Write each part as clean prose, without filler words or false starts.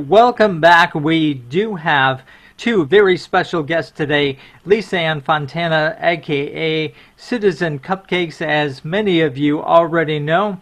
welcome back. We do have two very special guests today, Lisa Ann Fontana, aka Citizen Cupcakes, as many of you already know,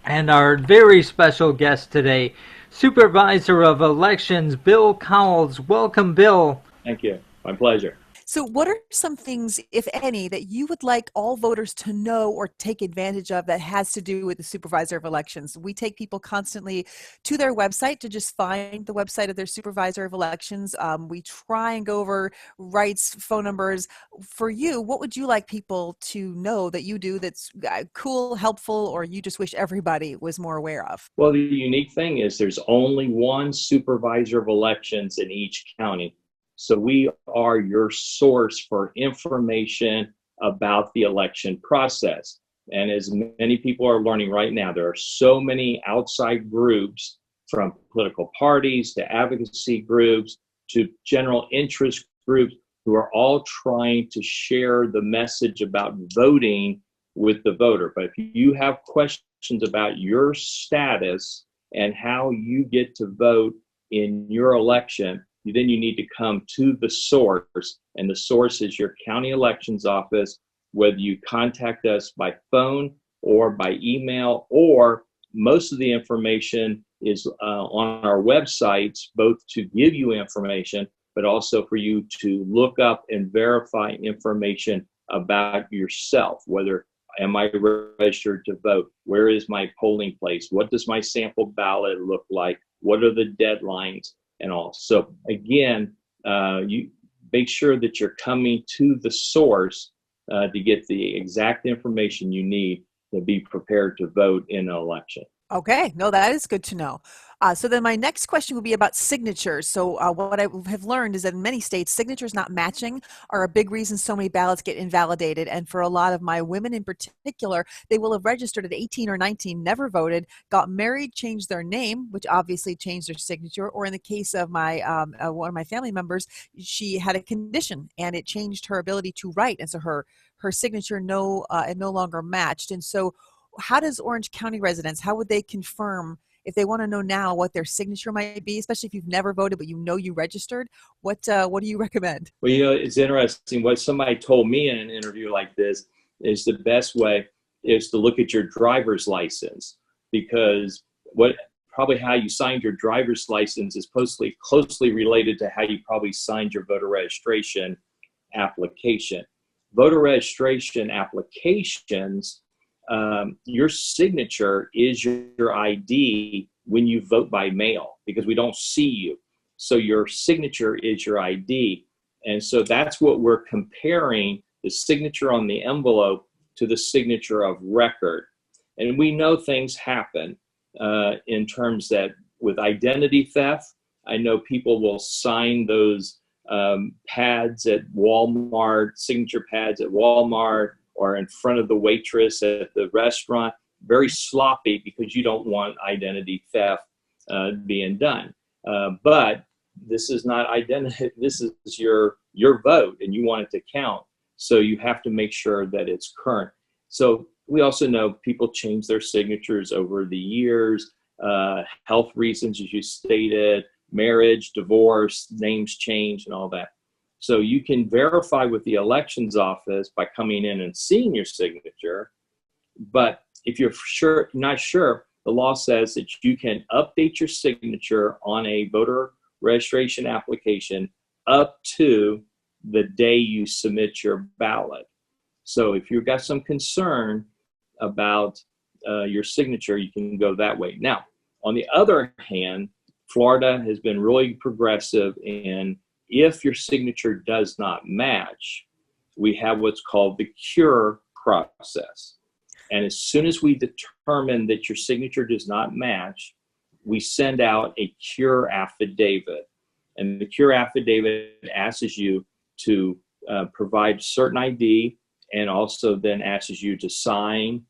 and our very special guest today, Supervisor of Elections, Bill Cowles. Welcome, Bill. Thank you. My pleasure. So, what are some things, if any, that you would like all voters to know or take advantage of that has to do with the supervisor of elections? We take people constantly to their website to just find the website of their supervisor of elections. We try and go over rights, phone numbers. For you, what would you like people to know that you do that's cool, helpful, or you just wish everybody was more aware of? Well, the unique thing is there's only one supervisor of elections in each county. So we are your source for information about the election process. And as many people are learning right now, there are so many outside groups, from political parties to advocacy groups to general interest groups, who are all trying to share the message about voting with the voter. But if you have questions about your status and how you get to vote in your election, then you need to come to the source, and the source is your county elections office, whether you contact us by phone or by email, or most of the information is on our websites, both to give you information, but also for you to look up and verify information about yourself, whether am I registered to vote? Where is my polling place? What does my sample ballot look like? What are the deadlines? And all. So again, you make sure that you're coming to the source to get the exact information you need to be prepared to vote in an election. Okay, no, that is good to know. So then my next question would be about signatures. So what I have learned is that in many states, signatures not matching are a big reason so many ballots get invalidated. And for a lot of my women in particular, they will have registered at 18 or 19, never voted, got married, changed their name, which obviously changed their signature. Or in the case of my one of my family members, she had a condition and it changed her ability to write. And so her signature no longer matched. And so how does Orange County residents, how would they confirm if they want to know now what their signature might be, especially if you've never voted but you know you registered? What do you recommend? Well, it's interesting. What somebody told me in an interview like this is the best way is to look at your driver's license, because probably how you signed your driver's license is closely related to how you probably signed your voter registration application. Voter registration applications, your signature is your ID when you vote by mail, because we don't see you. So your signature is your ID. And so that's what we're comparing, the signature on the envelope to the signature of record. And we know things happen in terms that with identity theft, I know people will sign those pads at Walmart, signature pads at Walmart, or in front of the waitress at the restaurant, very sloppy, because you don't want identity theft being done. But this is not identity, this is your vote, and you want it to count. So you have to make sure that it's current. So we also know people change their signatures over the years, health reasons, as you stated, marriage, divorce, names change, and all that. So you can verify with the elections office by coming in and seeing your signature. But if you're not sure, the law says that you can update your signature on a voter registration application up to the day you submit your ballot. So if you've got some concern about your signature, you can go that way. Now, on the other hand, Florida has been really progressive in, if your signature does not match, we have what's called the cure process. And as soon as we determine that your signature does not match, we send out a cure affidavit. And the cure affidavit asks you to provide certain ID, and also then asks you to sign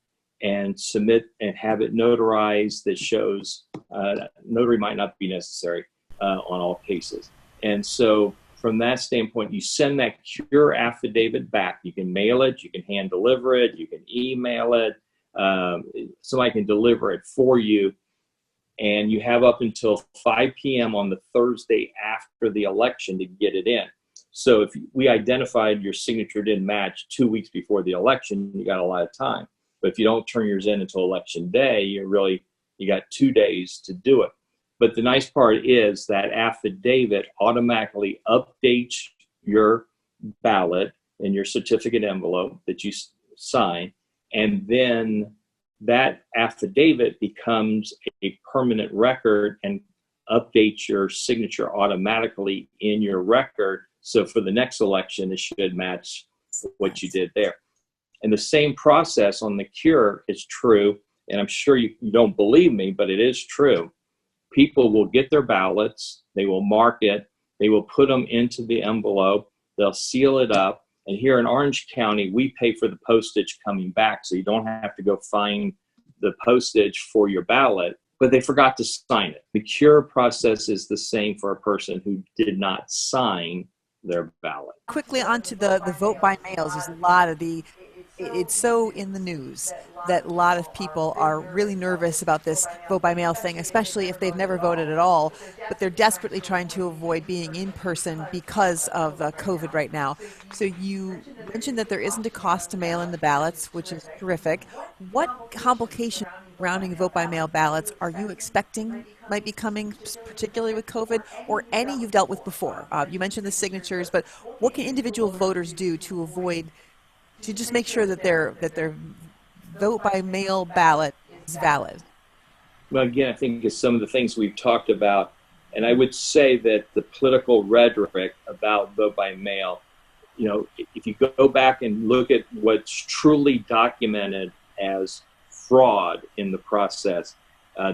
and submit and have it notarized that shows notary might not be necessary on all cases. And so from that standpoint, you send that cure affidavit back. You can mail it, you can hand deliver it, you can email it. Somebody can deliver it for you. and you have up until 5 p.m. on the Thursday after the election to get it in. So if we identified your signature didn't match 2 weeks before the election, you got a lot of time. But if you don't turn yours in until election day, you got 2 days to do it. But the nice part is that affidavit automatically updates your ballot in your certificate envelope that you sign, and then that affidavit becomes a permanent record and updates your signature automatically in your record. So for the next election, it should match what you did there. And the same process on the cure is true. And I'm sure you don't believe me, but it is true. People will get their ballots, they will mark it, they will put them into the envelope, they'll seal it up. And here in Orange County, we pay for the postage coming back, so you don't have to go find the postage for your ballot, but they forgot to sign it. The cure process is the same for a person who did not sign their ballot. Quickly onto the vote by mails. There's a lot of it's so in the news that a lot of people are really nervous about this vote by mail thing, especially if they've never voted at all, but they're desperately trying to avoid being in person because of COVID right now. So you mentioned that there isn't a cost to mail in the ballots, which is terrific. What complications surrounding vote by mail ballots are you expecting might be coming, particularly with COVID, or any you've dealt with before? You mentioned the signatures, but what can individual voters do to just make sure that their vote by mail ballot is valid? Well, again, I think it's some of the things we've talked about. And I would say that the political rhetoric about vote by mail, if you go back and look at what's truly documented as fraud in the process,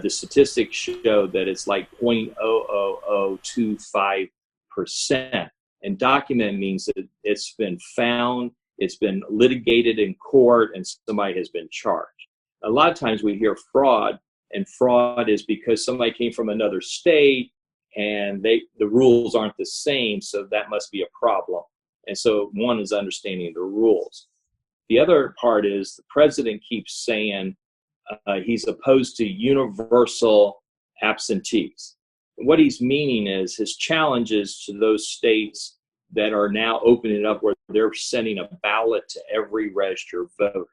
the statistics show that it's like 0.00025%. And document means that it's been found, it's been litigated in court, and somebody has been charged. A lot of times we hear fraud, and fraud is because somebody came from another state and the rules aren't the same, so that must be a problem. And so one is understanding the rules. The other part is the president keeps saying he's opposed to universal absentees. What he's meaning is his challenge is to those states that are now opening up where they're sending a ballot to every registered voter.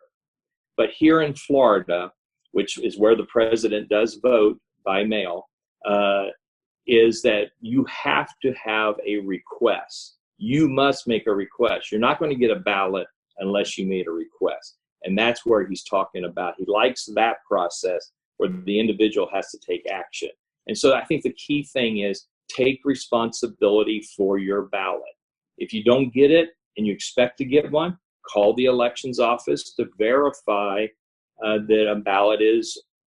But here in Florida, which is where the president does vote by mail, is that you have to have a request. You must make a request. You're not going to get a ballot unless you made a request. And that's where he's talking about. He likes that process where the individual has to take action. And so I think the key thing is take responsibility for your ballot. If you don't get it and you expect to get one, call the elections office to verify that a ballot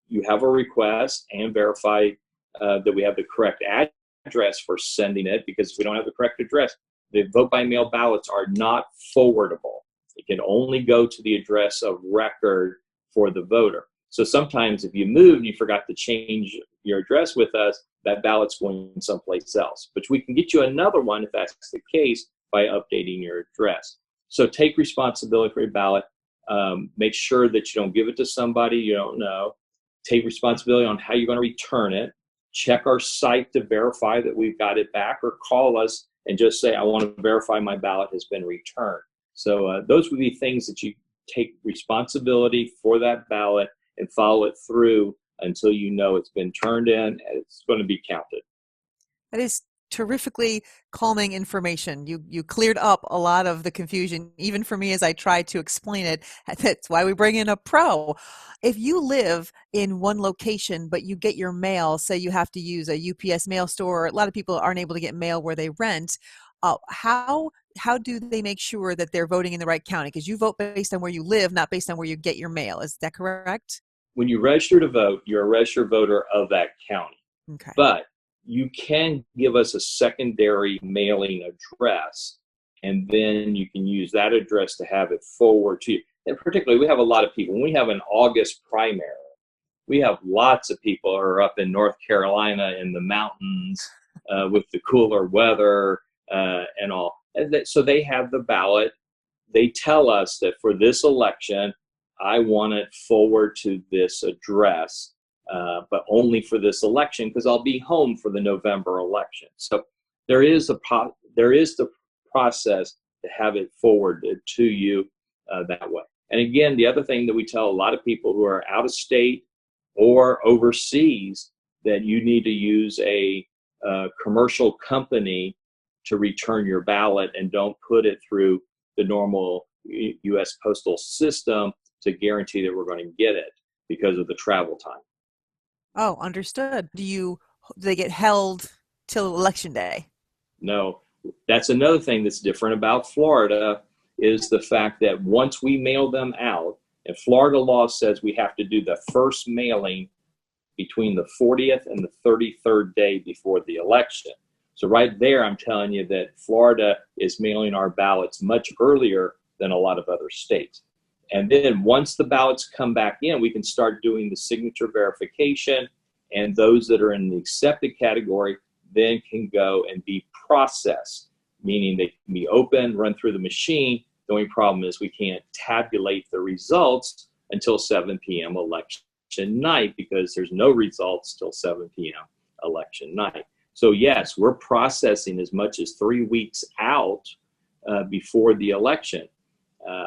you have a request, and verify that we have the correct address for sending it, because if we don't have the correct address, the vote by mail ballots are not forwardable. It can only go to the address of record for the voter. So sometimes if you moved and you forgot to change your address with us, that ballot's going someplace else. But we can get you another one if that's the case by updating your address. So take responsibility for your ballot. Make sure that you don't give it to somebody you don't know. Take responsibility on how you're going to return it. Check our site to verify that we've got it back, or call us and just say, I want to verify my ballot has been returned. So those would be things that you take responsibility for that ballot and follow it through until you know it's been turned in and it's going to be counted. That is terrifically calming information. You cleared up a lot of the confusion, even for me as I tried to explain it. That's why we bring in a pro. If you live in one location, but you get your mail, say you have to use a UPS mail store, a lot of people aren't able to get mail where they rent. How do they make sure that they're voting in the right county? Because you vote based on where you live, not based on where you get your mail. Is that correct? When you register to vote, you're a registered voter of that county. Okay. But you can give us a secondary mailing address, and then you can use that address to have it forward to you. And particularly, we have a lot of people. When we have an August primary, we have lots of people who are up in North Carolina in the mountains with the cooler weather and all. So they have the ballot. They tell us that for this election, I want it forward to this address. but only for this election because I'll be home for the November election. So there is the process to have it forwarded to you that way. And again, the other thing that we tell a lot of people who are out of state or overseas that you need to use a commercial company to return your ballot and don't put it through the normal U.S. postal system to guarantee that we're going to get it because of the travel time. Oh, understood. Do they get held till election day? No, that's another thing that's different about Florida is the fact that once we mail them out, and Florida law says we have to do the first mailing between the 40th and the 33rd day before the election. So right there, I'm telling you that Florida is mailing our ballots much earlier than a lot of other states. And then once the ballots come back in, we can start doing the signature verification, and those that are in the accepted category then can go and be processed, meaning they can be opened, run through the machine. The only problem is we can't tabulate the results until 7 p.m. election night because there's no results till 7 p.m. election night. So yes, we're processing as much as 3 weeks out before the election.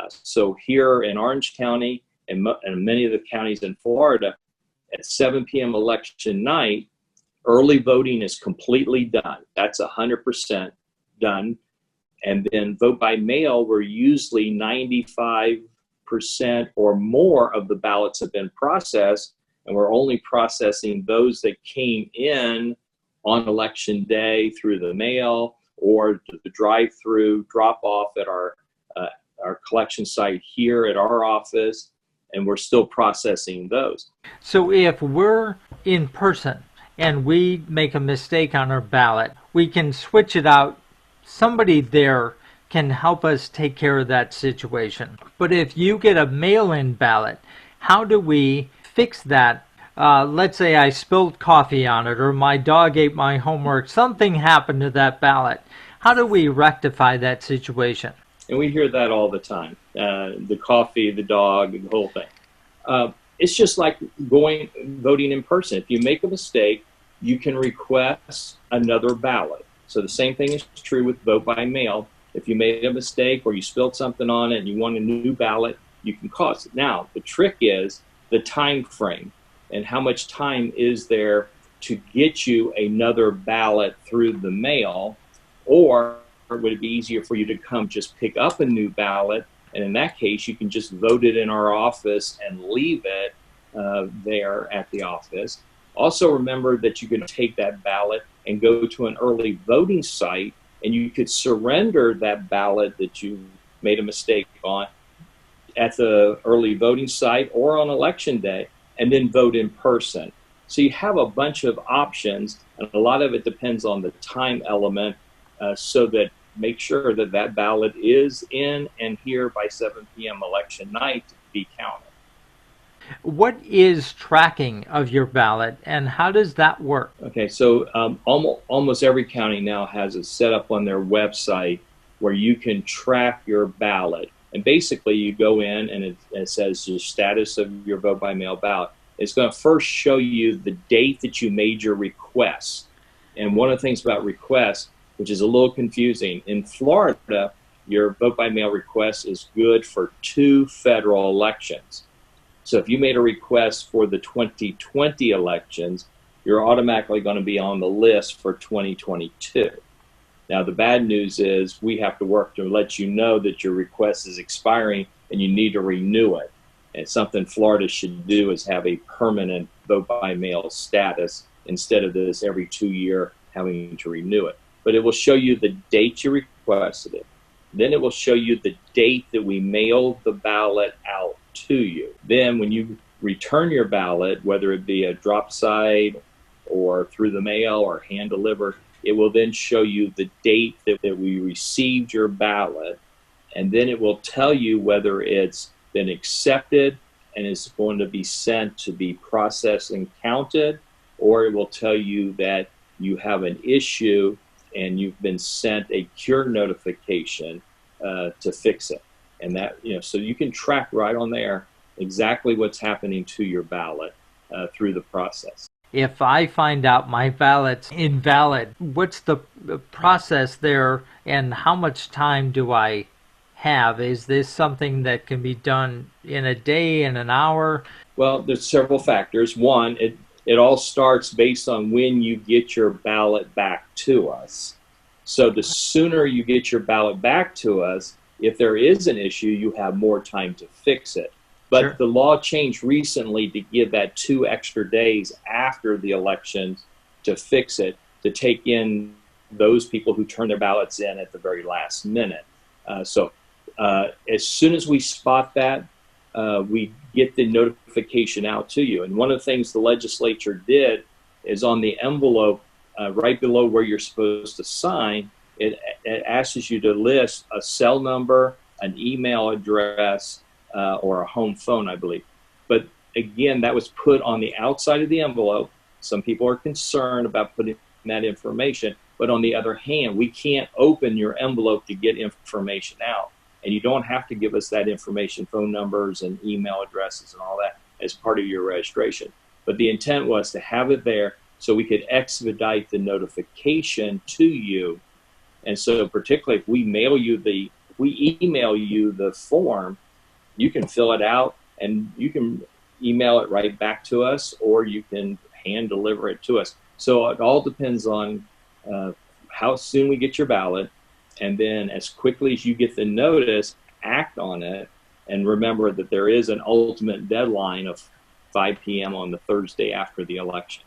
So here in Orange County and many of the counties in Florida, at 7 p.m. election night, early voting is completely done. That's 100% done. And then vote by mail, where usually 95% or more of the ballots have been processed, and we're only processing those that came in on election day through the mail or the drive-through drop-off at our collection site here at our office, and we're still processing those. So if we're in person and we make a mistake on our ballot, we can switch it out. Somebody there can help us take care of that situation. But if you get a mail-in ballot, how do we fix that? Let's say I spilled coffee on it, or my dog ate my homework. Something happened to that ballot. How do we rectify that situation? And we hear that all the time. The coffee, the dog, the whole thing. It's just like voting in person. If you make a mistake, you can request another ballot. So the same thing is true with vote by mail. If you made a mistake or you spilled something on it and you want a new ballot, you can cause it. Now, the trick is the time frame and how much time is there to get you another ballot through the mail, or would it be easier for you to come just pick up a new ballot? And in that case, you can just vote it in our office and leave it there at the office. Also remember that you can take that ballot and go to an early voting site, and you could surrender that ballot that you made a mistake on at the early voting site or on election day, and then vote in person. So you have a bunch of options, and a lot of it depends on the time element, so that make sure that that ballot is in and here by 7 p.m. election night to be counted. What is tracking of your ballot, and how does that work? Okay, so almost every county now has it set up on their website where you can track your ballot. And basically, you go in and it says the status of your vote by mail ballot. It's going to first show you the date that you made your request. And one of the things about requests, which is a little confusing, in Florida, your vote by mail request is good for 2 federal elections. So if you made a request for the 2020 elections, you're automatically going to be on the list for 2022. Now, the bad news is we have to work to let you know that your request is expiring and you need to renew it. And something Florida should do is have a permanent vote by mail status instead of this every 2 year having to renew it. But it will show you the date you requested it. Then it will show you the date that we mailed the ballot out to you. Then when you return your ballot, whether it be a drop side or through the mail or hand delivered, it will then show you the date that we received your ballot, and then it will tell you whether it's been accepted and is going to be sent to be processed and counted, or it will tell you that you have an issue and you've been sent a cure notification to fix it. And that, so you can track right on there exactly what's happening to your ballot. through the process. If I find out my ballot's invalid, what's the process there and how much time do I have? Is this something that can be done in a day, in an hour? Well, there's several factors. One, it all starts based on when you get your ballot back to us. So the sooner you get your ballot back to us, if there is an issue, you have more time to fix it. But Sure. the law changed recently to give that 2 extra days after the election to fix it, to take in those people who turn their ballots in at the very last minute. So as soon as we spot that, we get the notification out to you. And one of the things the legislature did is on the envelope, right below where you're supposed to sign, it asks you to list a cell number, an email address, or a home phone, I believe. But again, that was put on the outside of the envelope. Some people are concerned about putting that information, but on the other hand, we can't open your envelope to get information out. And you don't have to give us that information, phone numbers and email addresses and all that, as part of your registration. But the intent was to have it there so we could expedite the notification to you. And so particularly if we email you the form, you can fill it out and you can email it right back to us, or you can hand deliver it to us. So it all depends on how soon we get your ballot, and then as quickly as you get the notice, act on it. And remember that there is an ultimate deadline of 5 p.m. on the Thursday after the election.